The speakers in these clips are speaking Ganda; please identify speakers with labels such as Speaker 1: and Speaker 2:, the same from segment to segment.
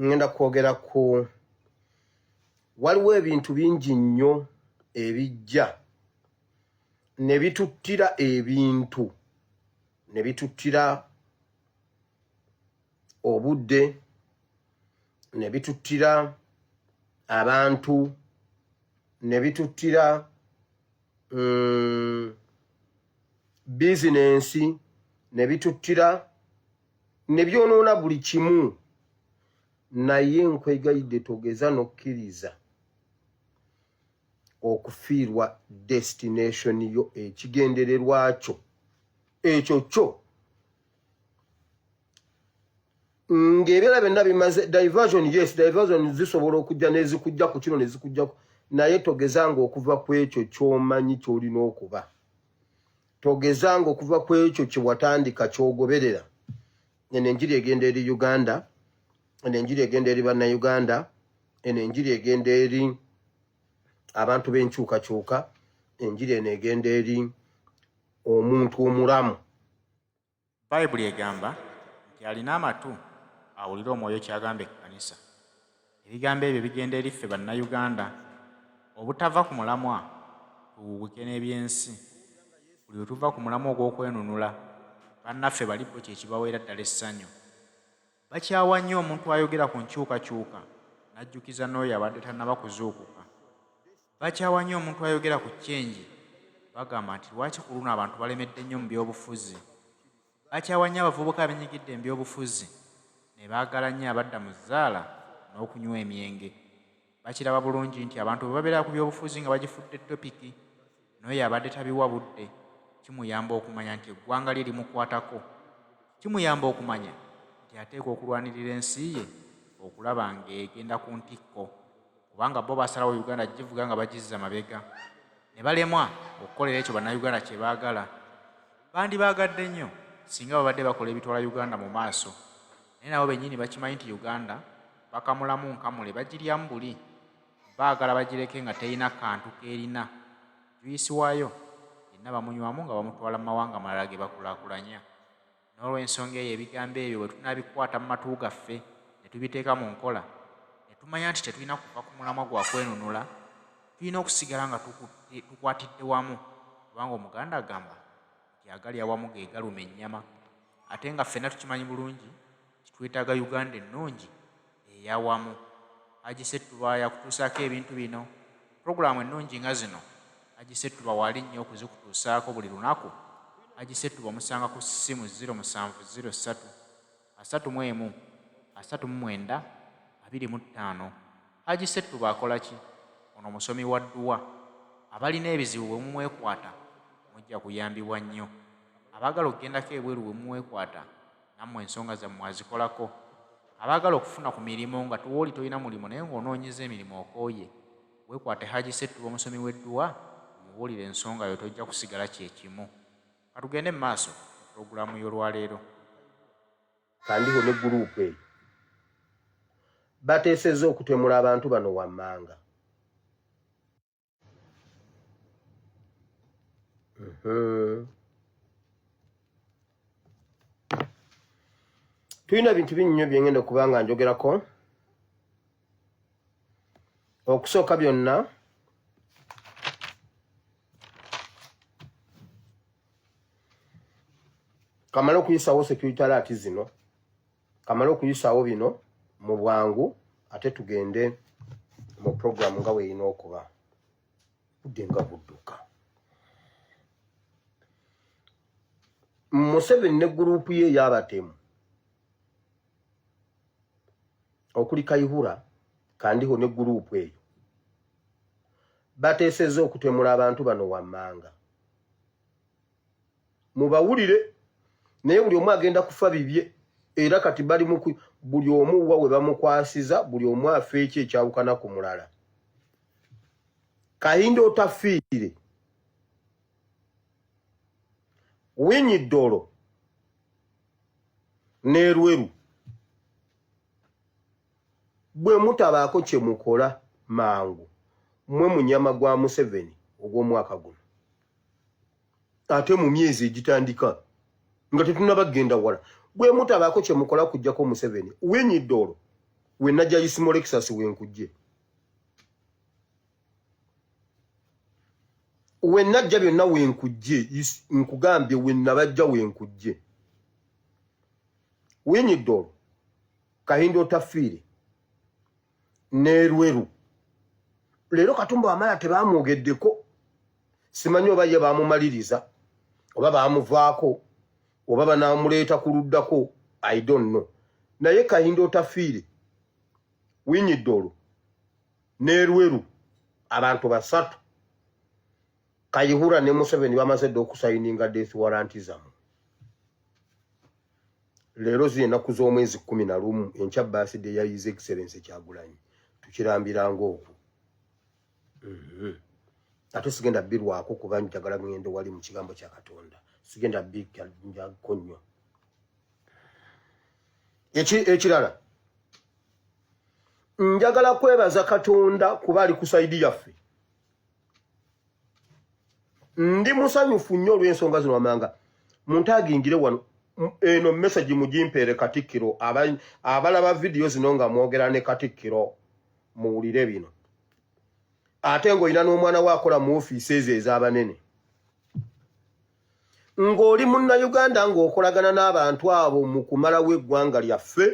Speaker 1: ngenda kwogera ku waliwo ebintu bingi nnyo ebijja ne bituttira ebintu ne bituttira obudde ne bituttira abantu ne bituttira bizinensi ne bituttira ne byonoona buli kimu naye nkwegayidde togeza n'okkiriza okufiirwa destination yo ekigendererwa kyo ekyo kyo ng'ebyala byonna bimaze diversion. Yes, diversion zisobola okujja nezikujja ku kino nezikujja naye togezanga okuva ku ekyo ky'omanyi ky'olina okuba. Togezanga okuva ku ekyo kye watandika ky'ogoberera. Eno enjiri egenda eri Uganda, eno enjiri egenda eri bannayuganda, eno enjiri egenda eri abantu b'enkyukakyuka, enjiri eno egenda eri omuntu omulamu.
Speaker 2: Bayibuli egamba nti alina amatu awulira omwoyo kyagamba ekkanisa. Ebigambo ebyo bigenda eri ffe bannayuganda obutava ku mulamwa tuwuwuke n'ebyensi. Buli we tuva ku mulamwa ogw'okwenunula bannaffe balipo kye kibaweera ddala essanyu. Bakyawa nnyo omuntu ayogera ku nkyukakyuka n'ajjukiza n'oyo abadde tannaba kuzuukuka. Bakyawa nnyo omuntu ayogera ku kyenji bagamba nti lwaki ku luno abantu balemedde nnyo mu byobufuzi. Bakyawa nnyo abavubuka abenyigidde mu byobufuzi ne baagala nnyo abadda mu zzaala n'okunywa emyenge. Bakiraba bulungi nti abantu bwe babeera ku byobufuzi nga bagifudde topiki n'oyo abadde tabiwa budde kimuyamba okumanya nti eggwanga lye limukwatako. Kimuyamba okumanya nti ateekwa okulwanirira ensi ye okulaba ng'egenda ku ntikko, kubanga bo basalawo Uganda givuga nga bagizza mabega ne balemwa okukolera ekyo bannayuganda kye baagala. Bandibaagadde nnyo singa babadde bakola ebitwala Uganda mu maaso, naye nabo bennyini bakimanyi nti Uganda bakamulamu nkamule bagiryamu buli. Baagala bagireke nga terina kantu keerina. Juyisi waayo yenna bamunywamu nga bamutwala mu mawanga malala ge bakulaakulanya. N'olw'ensonga eyo ebigambo ebyo bwe tunaabikwata mu matu gaffe ne tubiteeka mu nkola ne tumanya nti tetulina kuva ku mulamwa gwa kwenunula, tulina okusigala nga tukwatidde wamu, kubanga Omuganda agamba nti agali awamu ge galuma ennyama. Ate nga ffenna tukimanyi bulungi kitwetaaga Uganda ennungi ey'awamu. Hajji Ssettuba yakutuusaako ebintu bino. Purogulaamu ennungi nga zino Hajji Ssettuba wali nnyo okuzikutuusaako buli lunaku. Hajji Ssettuba omusanga ku ssimu 0703 31 39 25. Hajji Ssettuba akola ki? Ono musomi wa dduwa. Abalina ebizibu bwe mumwekwata mujja kuyambibwa nnyo. Abaagala okugendako ebweru bwe mumwekwata nammwe ensonga zammwe azikolako. Abaagala okufuna ku mirimu nga tuwooli tolina mulimu naye ng'onoonyeza emirimu okooye, weekwate Hajji Ssettuba omusomi w'edduwa omubuulire ensonga yo, tojja kusigala kyekimu. Katugende mu maaso purogulaamu y'olwaleero.
Speaker 1: Kandiho ne guruupu eyo bateesezza okutemula abantu bano wammanga. Tulina bintu binnyo bye ngenda okuba nga njogerako. Okusooka byonna kamale okuyisaawo security alert zino, kamale okuyisaawo bino mu bwangu, ate tugende mu program nga weerina okuba. Budde nga budduka. Museveni ne guruupu ye y'abatemu okuli Kayihura, Kandiho ne guruupu eyo bateesezza okutemula abantu bano wammanga. Mubawulire, naye buli omu agenda kufa bibye, era kati bali buli omu wa we bamukwasiza, buli omu afa eki ekyawukana ku mulala. Kayindo otafiire, Winyi Ddolo ne Lweru bwe mutabaako kye mukola mangu mmwe munyama gwa Museveni ogw'omwaka guno. Ate mu myezi egitandika nga tetunabagenda wala, bwe mutabaako kye mukola kujjako Museveni, Winyi Ddolo we najja Isimo Lexus wenkujje we najja byonna wenkujje nkugambye we nabajja wenkujje Winyidolo Kahindo Tafiire ne Lweru leero Katumba Wamala tebamwogeddeko simanyi oba ye baamumaliriza oba baamuvaako oba banaamuleeta kuluddako I don't know naye Kahindo Tafiire Winyidolo ne Lweru abantu basatu Kayihura ne Museveni bamaze dde okusayininga death warrant zammwe leero z'ennaku z'omwezi 11 enkya birthday ya His Excellency Kyagulanyi tukirambiranga okwo ate sigenda birwako kuba njagala ngende wali mu kigambo kya Katonda sigenda bikkako nnyo ekirala njagala kwebaza Katonda kuba ali ku saidi yaffe ndi musanyufu nnyo olw'ensonga zino amanga muntu agingire wano eno message mujimpeere Katikkiro abalaba video zino nga mwogera ne Katikkiro muwulire bino ate ng'olina n'omwana waakola mu ofiisi ezo ez'abanene ng'oli munnayuganda ng'okolagana n'abantu abo mu kumalawo eggwanga lyaffe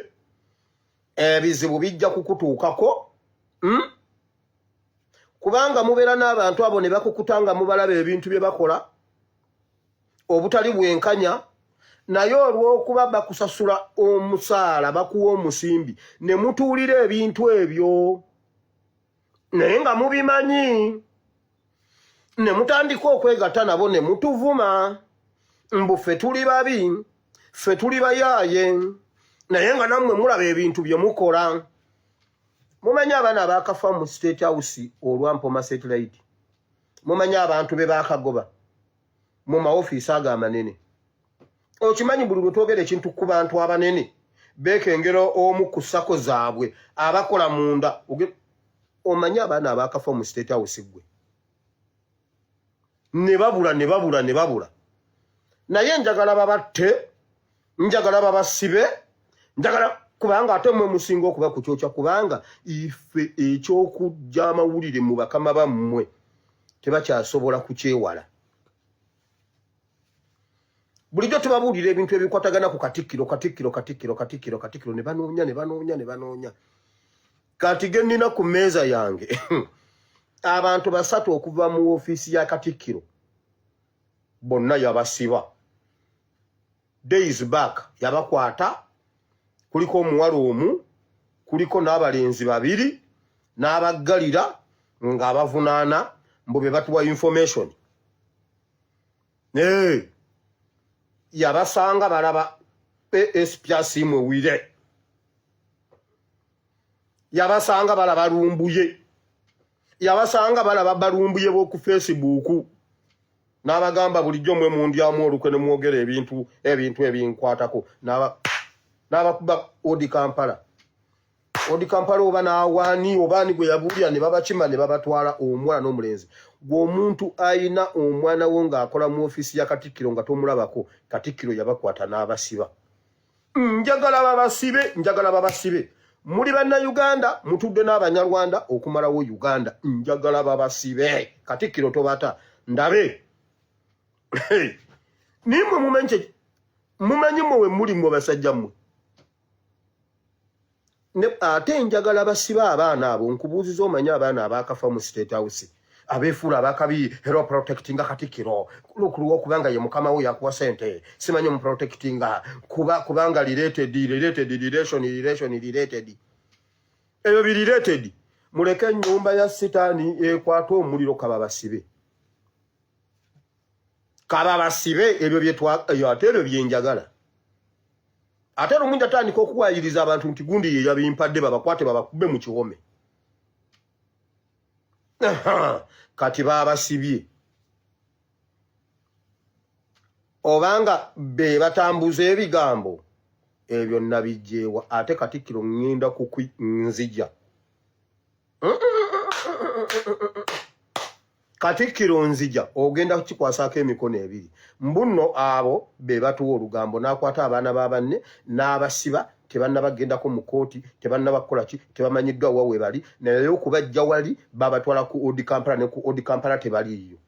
Speaker 1: ebizibu bijja kukutuukako kubanga mubeera n'abantu abo ne bakukutanga mubalaba ebintu bye bakola obutali bwenkanya naye olw'okuba bakusasula omusaala bakuwa omusimbi ne mutuulira ebintu ebyo naye nga mubimanyi ne mutandika okwegatta nabo ne mutuvuma mbu ffe tuli babi ffe tuli bayaaye naye nga nammwe mulaba ebintu bye mukola mumanyi abaana abakafa mu State House olwampoma satellite mumanyi abantu be bakagoba mu maofiisi ago amanene okimanyi buli lwe twogera ekintu ku bantu abanene beekengera omu ku ssako zaabwe abakola munda omanyi abaana abakafa mu State House gwe ne babula naye njagala babatte njagala babasibe njagala kubanga ate mmwe musinga okuba ku kyokya kubanga ife ekyokujja amawulire mu bakama bammwe tebakyasobola kukyewala bulijjo tubabuulira ebintu ebikwatagana ku Katikkiro ne banoonya kati ge nnina ku mmeeza yange abantu basatu okuva mu ofiisi ya Katikkiro bonna yabasiba days back yabakwata kuliko omuwala omu kuliko n'abalenzi babiri n'abaggalira ng'abavunaana mbu be batuwa information yabasanga balaba PSP asimwe wire yabasanga balaba lumbuye yabasanga balaba balumbuye bo ku Facebook n'abagamba bulijjo mwe mundyamu olukwe ne mwogera ebintu ebinkwatako n'abakuba Odi Kampala oba n'awaani obaani gwe yabuulira ne babakima ne babatwala omwana n'omulenzi gw'omuntu ayina omwana wo ng'akola mu ofiisi ya Katikkiro nga tomulabako Katikkiro yabakwata n'abasiba njagala babasibe muli bannayuganda mutudde n'abanyarwanda okumalawo Uganda njagala babasibe Katikkiro tobata ndabe nimwe mumanyi mwe muli mwe basajja mmwe ate njagala basiba abaana abo nkubuuziza omanyi abaana abakafa mu State House abeefuula abakabi hero protectinga Katikkiro kubanga ye mukama we yakuwa sente simanyi mu protectinga kubanga related ebyo bi related muleke ennyumba ya sitaani ekwata omuliro kababasibe ebyo ate ebyo byenjagala ate lumunja atandika okuwayiriza abantu nti gundi ye yabimpadde babakwate babakube mu kiwome kati babasibye obanga be batambuza ebigambo ebyo nabijjeewa ate Katikkiro ngenda nzija Katikkiro nzija ogenda kukikwasaako emikono ebiri mbuno abo be batuwa olugambo n'akwata abaana b'abanne n'abasiba tebanna bagendako mu kooti tebanna bakola ki tebamanyiddwa wawe bali naye okubajja wali babatwala ku Odi Kampala ne ku Odi Kampala tebaliyo.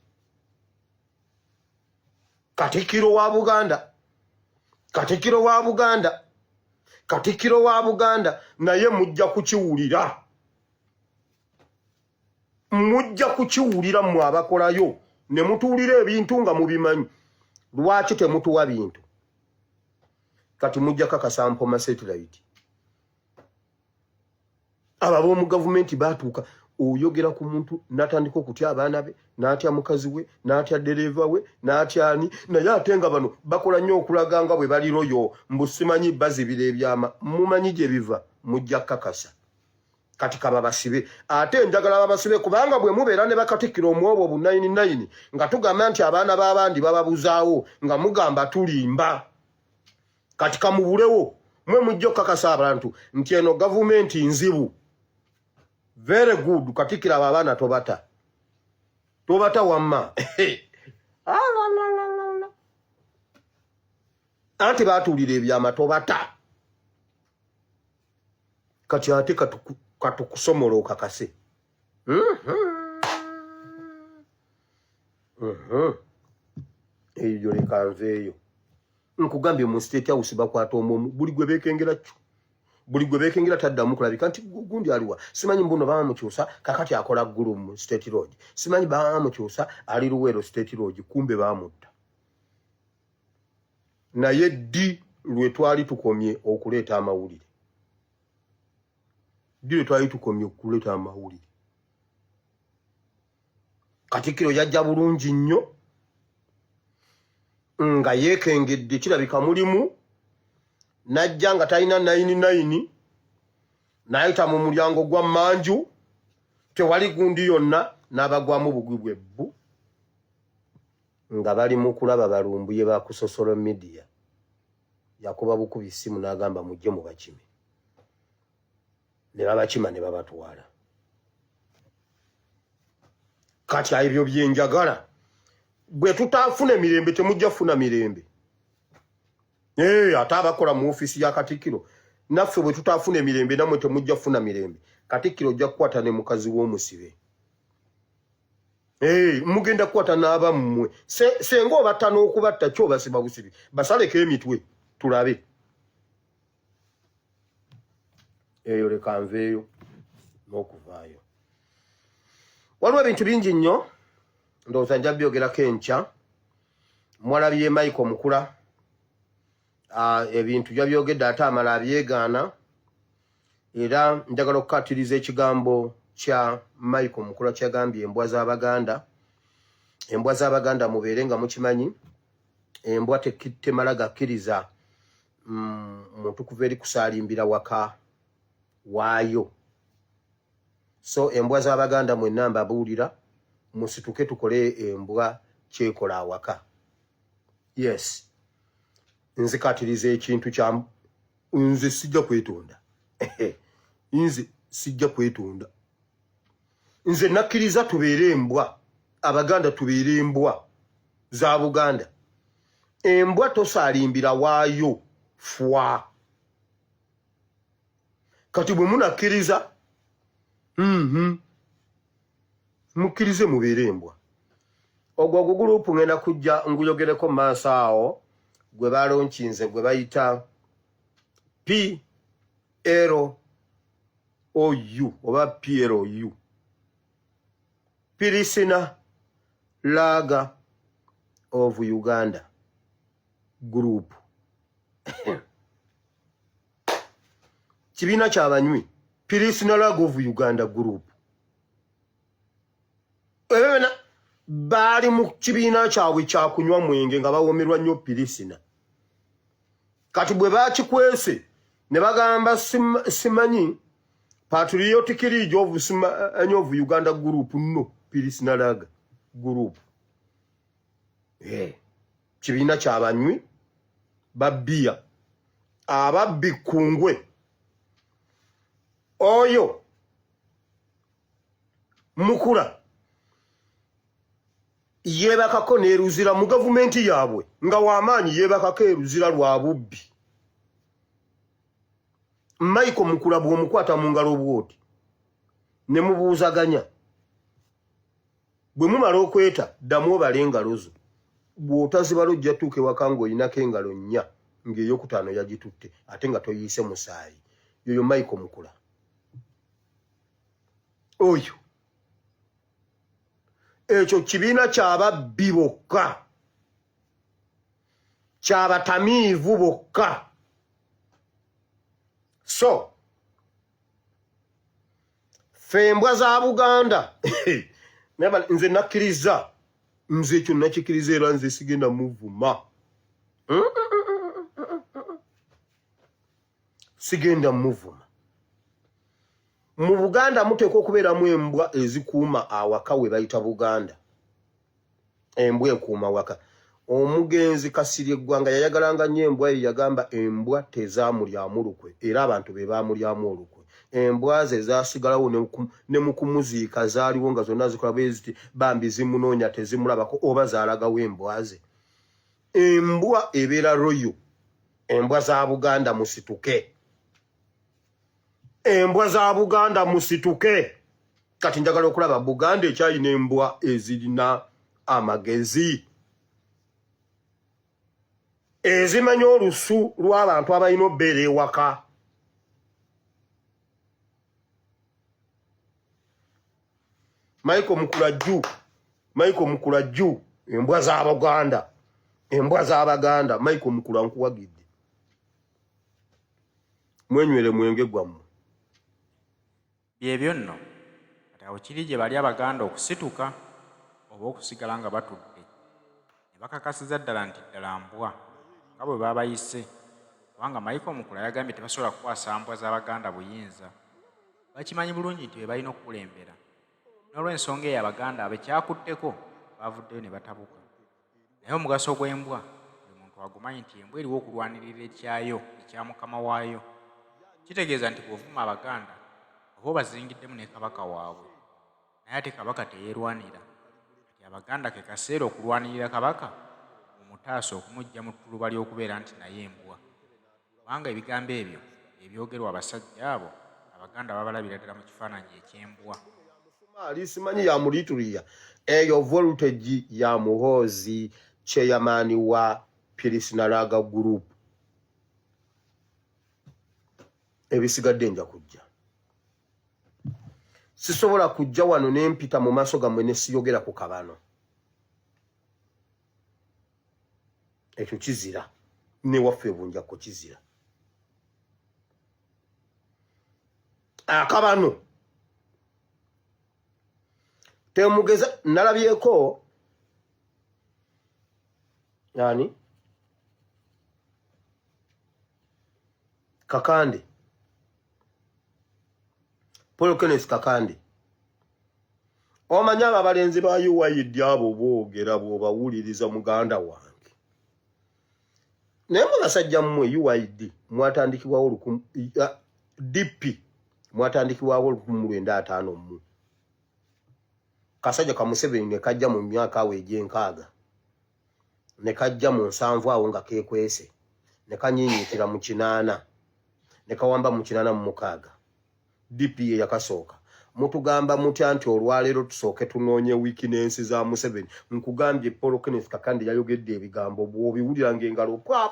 Speaker 1: Katikkiro wa Buganda naye mujja kukiwulira mu abakolayo ne mutuulira ebintu nga mubimanyi. Lwaki temutuwa bintu? Kati mujja kakasa Mpoma satellite. Abo mu gavumenti batuuka oyogera ku muntu natandika okutya abaana be n'atya mukazi we n'atya dereva we n'atya ani naye ate nga bano bakola nnyo okulaga nga bwe bali royo mbusimanyi bazibira ebyama mumanyi gye biva mujja kakasa. Kati kaba basibe ate njagala babasibe kubanga bwe mubeera ne bakatikkiro omwobo bu 99 nga tugamba nti abaana b'abandi bababuzaawo nga mugamba tulimba. Kati kamubulewo mwe mujja kakasa abantu nti eno gavumenti nzibu. Very good. Katikira abaana tobata wamma. Anti batuulira ebyama tobata. Kati ate katukusomola okakase. Eyo leka nveeyo. Nkugambye mu State House bakwata omwomu buli gwe beekengera taddamu kulabika nti gundi aliwa. Simanyi mbuno bamukyusa kakati akola ggulu mu State Road. Simanyi bamukyusa ali Luweero State Road kumbe bamutta. Naye ddi lwe twali tukomye okuleeta amawulire. Katikkiro yajja bulungi nnyo nga yeekengedde kirabika mulimu najja nga talina 99 n'ayita mu mulyango gwa Manju tewali gundi yonna n'abagwamu bugwibwe bbu nga bali mu kulaba balumbuye ba ku social media. Yakuba bukubi essimu n'agamba mujje mu bakime ne babakima ne babatwala. Kati ebyo byenjagala bwe tutaafuna mirembe temujja funa mirembe. Ate abakola mu ofisi ya Katikkiro naffe bwe tutaafuna emirembe namwe temujja funa mirembe. Katikkiro ojja kukwata ne mukazi w'omusibe. Mugenda kukwata n'abammwe senga obatta n'okubatta kyo basiba busibi basaleko emitwe tulabe. Eyo leka nveeyo n'okuvaayo. Waliwo ebintu bingi nnyo ndowooza nja byogerako enkya. Mwalabye Michael Mukula ebintu byabyogedde ate amala abyegaana era njagala okukkatiriza ekigambo kya Michael Mukula kyagambye embwa z'Abaganda mubeere nga mukimanyi embwa temala gakkiriza muntu kuva eri kusaalimbira waka waayo. So embwa z'Abaganda mwenna mbabuulira musituke tukole embwa kyekola awaka. Yes. Nzikatiriza ekintu kya nze sijja kwetonda. Nze nakkiriza tubeere embwa. Abaganda tubeere embwa za Buganda. Embwa tosaalimbira waayo fwa. Kati bwe munakkiriza mukkirize mubeere embwa. Ogwo gurupu ngenda kujja nguyogereko maaso awo gwe balonkinze gwe bayita PLOU oba PLOU. Pirisina Laga of Uganda group. Kibiina ky'abanywi Pirisina Laga of Uganda group. Bali mu kibiina kyabwe kyakunywa mwenge nga bawomerwa nnyo pirisina. Kati bwe bakikwese ne bagamba simanyi Patriotic League of Uganda group no Pirisina Laga group. Kibiina ky'abanywi babbiya ababbi kungwe oyo Mukula yebakako neruzira mu gavumenti yaabwe nga wamaanyi yebakako eruzira lwa bubbi. Michael Mukula bw'omukwata mu ngalo bwoti ne mubuuzaganya bwe mumala okweta ddamu obala engalo zo bw'otazibala ojja tuuka ewaka ng'oyinako engalo nnya ng'eyokutaano yagitutte ate nga toyiise musaayi yoyo Michael Mukula oyo ekyo kibiina ky'ababbi bokka ky'abatamiivu bokka so fembwa za Buganda nze nakkiriza nze ekyo nakikiriza era nze sigenda muvuma sigenda muvuma mu Buganda muteeka okubeeramu embwa ezikuuma awaka we bayita Buganda embwa ekuuma waka omugenzi Kasirye Gwanga yayagalanga nnyo embwa ye yagamba embwa tezaamulyamu lukwe era abantu be baamulyamu olukwe embwa ze zaasigalawo ne mu kumuziika zaaliwo nga zonna zikola bwe ziti bambi zimunoonya tezimulabako oba zaalagawo embwa ze embwa ebeera royo embwa za Buganda musituke embwa za Buganda musituke kati njagala okulaba Buganda ekyalina embwa ezirina amagezi ezimanya olusu lw'abantu abalina obbeera ewaka Michael Mukula jju embwa za Buganda embwa za Baganda Michael Mukula nkuwagidde mwenywere mwenge gwammwe
Speaker 2: byebyo nno kati awo kiri gye bali Abaganda okusituka oba okusigala nga batudde ne bakakasiza ddala nti ddala mbwa nga bwe baabayise kubanga Michael Mukula yagambye tebasobola kukwasa mbwa z'Abaganda buyinza bakimanyi bulungi nti be balina okukulembera n'olw'ensonga eyo Abaganda abekyakutteko baavuddeyo ne batabuka naye omugaso gw'embwa buli muntu agumanyi nti embwa eriwo okulwanirira ekyayo ekya mukama waayo kitegeeza nti bw'ovuma Abaganda oba obazingiddemu ne kabaka waabwe naye ate kabaka teyeerwanira kati Abaganda ke kaseera okulwanirira kabaka omutaasa okumujja mu ttuluba ly'okubeera nti naye embwa kubanga ebigambo ebyo ebyogerwa abasajja abo Abaganda babalabira ddala mu kifaananyi eky'embwa
Speaker 1: alisimanyi ya mulitulia eyo voltage ya Muhoozi chairman wa Pirisnalaga group ebisigadde nja kujja sisobola kujja wano nempita mu maaso gammwe ne siyogera ku kabano ekyo kizira ne waffe bunja ko kizira akabano temugeza nalabyeko yani Kakande Paul Kenneth Kakande omanya abalenzi ba UID abo boogera bw'obawuliriza muganda wange naye basajja mmwe UID mwatandikibwawo DP mwatandikibwawo 1955 Kasajja ka Museveni ne kajja mu myaka awo egy'enkaaga ne kajja mu 7 awo nga keekwese ne kanyinyikira mu 8 ne kawamba mu 86 DP yakasooka mutugamba mutya nti olwaleero tusooke tunoonye weakness za Museveni nkugambye Paul Kenneth Kakande yayogedde ebigambo bw'obiwulira ng'engalo pwa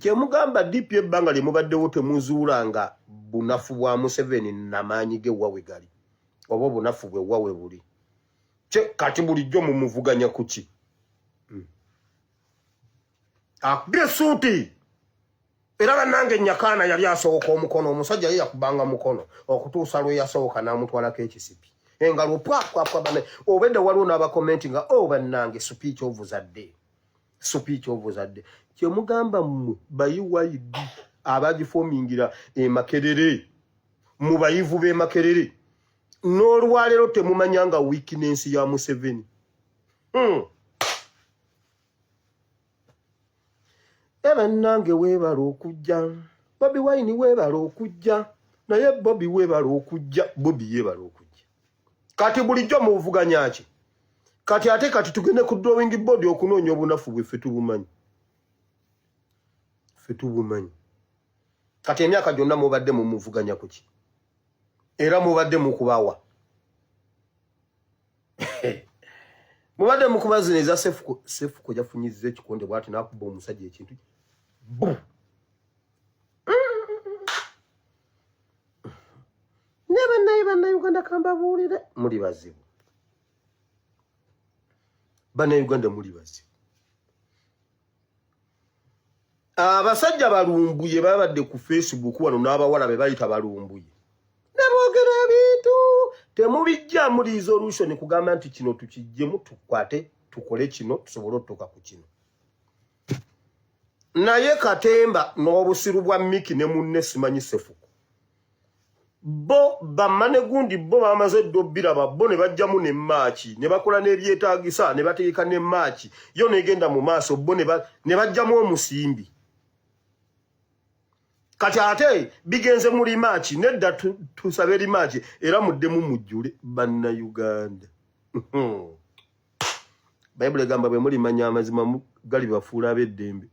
Speaker 1: kyemugamba DP ebbanga lye mubaddewo temuzuulanga bunafu bwa Museveni n'amaanyi ge wawe gali oba obunafu bwe wawe buli kati bulijjo mumuvuganya kuki akgesuuti era bannange Nyakaana yali asooka omukono omusajja ye yakubanga mukono okutuusa lwe yasooka n'amutwalako ekisipi engalo pwa bane obedde waliwo n'abakomenti nga bannange speech ovuzadde kyemugamba mmwe bayiwayidi abagifomingira Makerere mu bayivu b'e Makerere n'olwaleero temumanyanga weakness ya Museveni bannange weebala okujja Bobi Wine weebala okujja naye Bobi weebala okujja Bobi yeebala okujja kati bulijjo muvuganya ki kati ate kati tugende ku drawing board okunoonya obunafu bwe ffe tubumanyi kati emyaka gyonna mubadde mu muvuganya kuki era mubadde mu kubawa mubadde mu kubazineza sefuko yafunyizza ekikonde bwati nakuba omusajja ekintu Bannayuganda kambabuulire muli bazibu Bannayuganda muli bazibu abasajja balumbuye babadde ku Facebook wano n'abawala be bayita balumbuye ne boogera ebintu temubijja muri resolution kugamba nti kino tukijjemu tukwate tukole kino tusobole okutuuka ku kino naye Katemba n'obusiru bwa Miki ne munne simanyi Sefuko bo bamane gundi bo bamaze dobbira babbo ne bajjamu ne maachi ne bakola n'ebyetaagisa ne bateeka ne maachi yo negenda mu maaso bo ne bajjamu omusimbi kati ate bigenze muri maachi nedda tusaberi maachi era muddemu mujjule Bannayuganda Bible gamba bwe muri manya amazima gali bafuula abeddembe